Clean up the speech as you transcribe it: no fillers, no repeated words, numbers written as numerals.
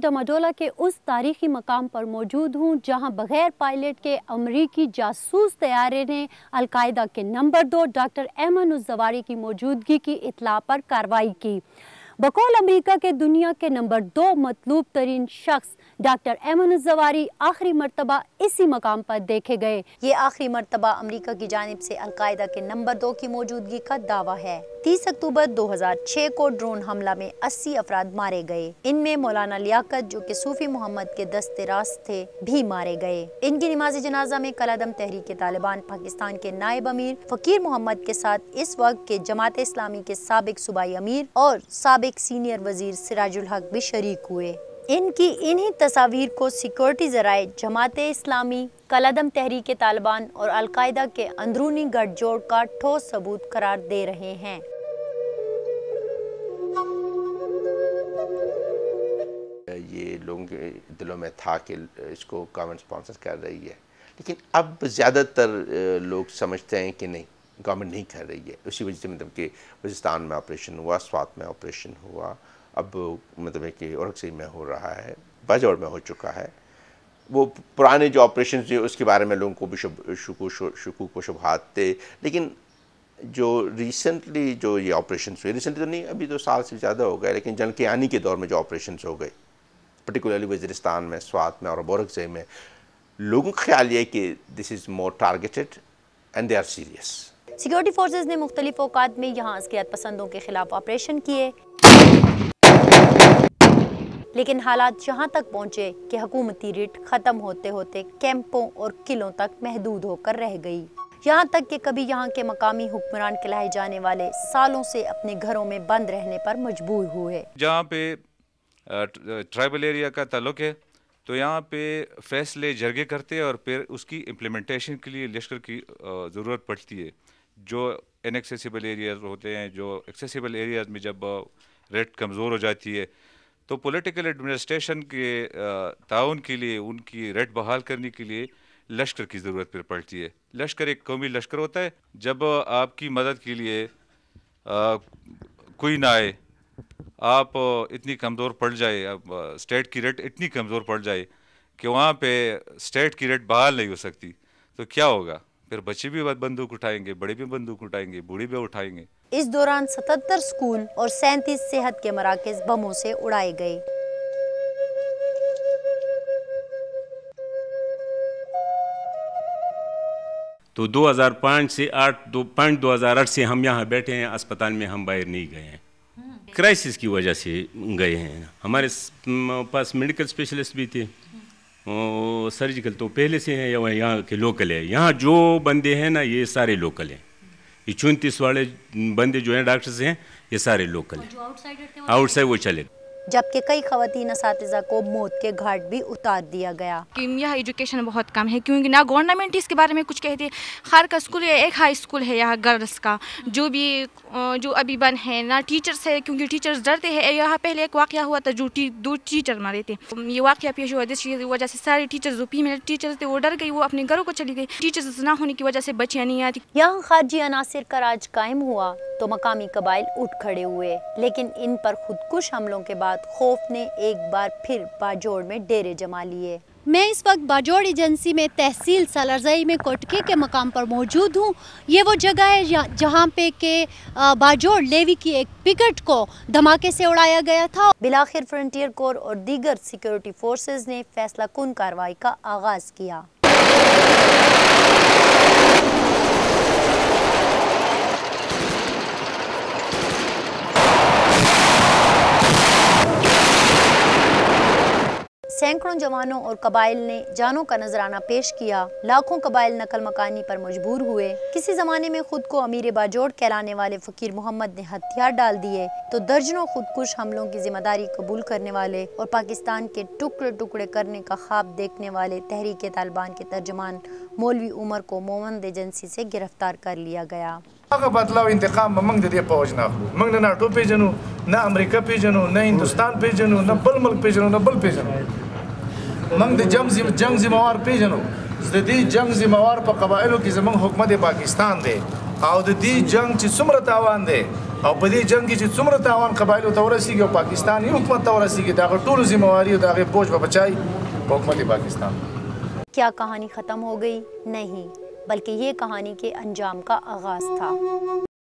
डमाडोला के उस तारीखी मकाम पर मौजूद हूँ जहाँ बग़ैर पायलट के अमरीकी जासूस तैयारे ने अलकायदा के नंबर 2 डॉक्टर ऐमन उज़्ज़वारी की मौजूदगी की इत्तला पर कार्रवाई की। बकौल अमेरिका के दुनिया के नंबर 2 मतलूब तरीन शख्स डॉक्टर ऐमन उज़्ज़वारी आखिरी मरतबा इसी मकाम पर देखे गए। ये आखिरी मरतबा अमेरिका की जानिब से अलकायदा के नंबर 2 की मौजूदगी का दावा है। 30 अक्टूबर 2006 को ड्रोन हमला में 80 अफराद मारे गए। इनमें मौलाना लियाकत जो कि सूफी मोहम्मद के दस्ते रास्त थे भी मारे गए। इनकी नमाज जनाजा में कलादम तहरीक तालिबान पाकिस्तान के नायब अमीर फकीर मोहम्मद के साथ इस वक्त के जमात इस्लामी के साबिक सूबाई अमीर और साबिक सीनियर वजीर सिराजुल हक भी शरीक हुए। इनकी इन्हीं तस्वीर को सिक्योरिटी ज़राए जमात इस्लामी, कलादम तहरीक तालिबान और अलकायदा के अंदरूनी गठजोड़ का ठोस सबूत करार दे रहे हैं। ये लोगों के दिलों में था कि इसको गवर्नमेंट स्पॉन्सर कर रही है, लेकिन अब ज़्यादातर लोग समझते हैं कि नहीं, गवर्नमेंट नहीं कर रही है। उसी वजह से मतलब कि वज़ीरिस्तान में ऑपरेशन हुआ, स्वात में ऑपरेशन हुआ, अब मतलब है कि औरंगज़ेब में हो रहा है, बाजौड़ में हो चुका है। वो पुराने जो ऑपरेशन थे उसके बारे में लोगों को भी शुकूक व शुबहात थे, लेकिन जो रिसेंटली जो ये ऑपरेशन हुए, रिसेंटली तो नहीं, अभी तो साल से ज़्यादा हो गए, लेकिन जंग के आनी के दौर में जो ऑपरेशन हो गए, पर्टिकुलरली वज़ीरिस्तान में, स्वात में और औरंगज़ेब में, लोगों का ख्याल ये कि this is more targeted and they are serious. Security forces ने मुख्तलिफ औकात में यहाँ अस्कियत पसंदों के खिलाफ ऑपरेशन किए, लेकिन हालात यहाँ तक पहुँचे कि हुकूमती रिट ख़त्म होते होते कैंपों और किलों तक महदूद होकर रह गई। यहाँ तक कि कभी यहाँ के मकामी हुक्मरान कहलाए जाने वाले सालों से अपने घरों में बंद रहने पर मजबूर हुए। जहाँ पे ट्राइबल एरिया का ताल्लुक है तो यहाँ पे फैसले जरगे करते हैं और फिर उसकी इम्प्लीमेंटेशन के लिए लश्कर की ज़रूरत पड़ती है। जो इनएक्सेसिबल एरियाज़ होते हैं, जो एक्सेसिबल एरियाज़ में जब रेट कमज़ोर हो जाती है तो पॉलिटिकल एडमिनिस्ट्रेशन के ताउन के लिए, उनकी रेट बहाल करने के लिए लश्कर की ज़रूरत फिर पड़ती है। लश्कर एक कौमी लश्कर होता है। जब आपकी मदद के लिए कोई ना आए, आप इतनी कमज़ोर पड़ जाए, अब स्टेट की रेट इतनी कमज़ोर पड़ जाए कि वहाँ पे स्टेट की रेट बहाल नहीं हो सकती, तो क्या होगा? फिर बच्चे भी बंदूक उठाएंगे, बड़े भी बंदूक उठाएंगे, बूढ़े भी उठाएंगे। इस दौरान 77 स्कूल और 37 सेहत के मराकज़ बमों से उड़ाए गए। तो 2005 से 2008 से हम यहाँ बैठे हैं, अस्पताल में हम बाहर नहीं गए हैं। क्राइसिस की वजह से गए हैं। हमारे पास मेडिकल स्पेशलिस्ट भी थे, सर्जिकल तो पहले से हैं, यहाँ के लोकल है। यहाँ जो बंदे हैं ना, ये सारे लोकल हैं। ये 34 वाले बंदे जो हैं डॉक्टर्स हैं, ये सारे लोकल हैं। आउटसाइड वो चले। जबकि कई खवातीन असातिज़ा को मौत के घाट भी उतार दिया गया। कि यहाँ एजुकेशन बहुत कम है, क्योंकि ना गवर्नमेंट इसके बारे में कुछ कहते। खार का स्कूल है, एक हाई स्कूल है यहाँ गर्ल्स का, जो अभी बंद है। ना टीचर्स है, क्योंकि टीचर्स डरते हैं। यहाँ पहले एक वाक़या हुआ था, जो 2 टीचर मरे थे। ये वाक़या पेश हुआ, जिसकी वजह से सारे टीचर्स, जो फीमेल टीचर्स थे, वो डर गई, वो अपने घरों को चली गई। टीचर्स ना होने की वजह से बच्चियाँ नहीं आती। यहाँ खारजी अनासिर का राज कायम हुआ तो मकामी कबाइल उठ खड़े हुए, लेकिन इन पर खुदकुश हमलों के बाद खौफ ने एक बार फिर बाजोड़ में डेरे जमा लिए। मैं इस वक्त बाजोड़ एजेंसी में तहसील सालारजई में कोटके के मकाम पर मौजूद हूँ। ये वो जगह है जहाँ पे के बाजोड़ लेवी की एक पिकेट को धमाके से उड़ाया गया था। बिलाखिर फ्रंटियर कोर और दीगर सिक्योरिटी फोर्सेस ने फैसला कुन कार्रवाई का आगाज किया। सैकड़ों जवानों और कबाइल ने जानों का नजराना पेश किया। लाखों कबाइल नकल मकानी पर मजबूर हुए। किसी जमाने में खुद को अमीर बाजोड़ कहलाने वाले फकीर मोहम्मद ने हथियार डाल दिए तो दर्जनों खुदकुश हमलों की जिम्मेदारी कबूल करने वाले और पाकिस्तान के टुकड़े टुकड़े करने का ख्वाब देखने वाले तहरीक तालिबान के तर्जमान मौलवी उमर को मोमन एजेंसी से गिरफ्तार कर लिया गया। बदलाव इंतकाम मंग दे पहुंच ना मंग ना नाटो पेजनु ना अमेरिका पेजनु ना हिंदुस्तान पेजनु ना बल मुल्क पेजनु ना बल पेजनु मंग दे जंग जिम्मेवार पेजनु जदी जंग जिम्मेवार पर कबाइलों की जमंग हुकूमत पाकिस्तान दे او د دې جنگ چې څومره تاوان دی او په دې جنگ کې چې څومره تاوان قبایلو ته ورسیږي او پاکستاني حکومت ته ورسیږي د هغه ټولو ذمہواری او د هغې بوج به بچای په حکومت پاکستان. کیا کہانی ختم ہو گئی؟ نہیں، بلکہ یہ کہانی کے انجام کا آغاز تھا.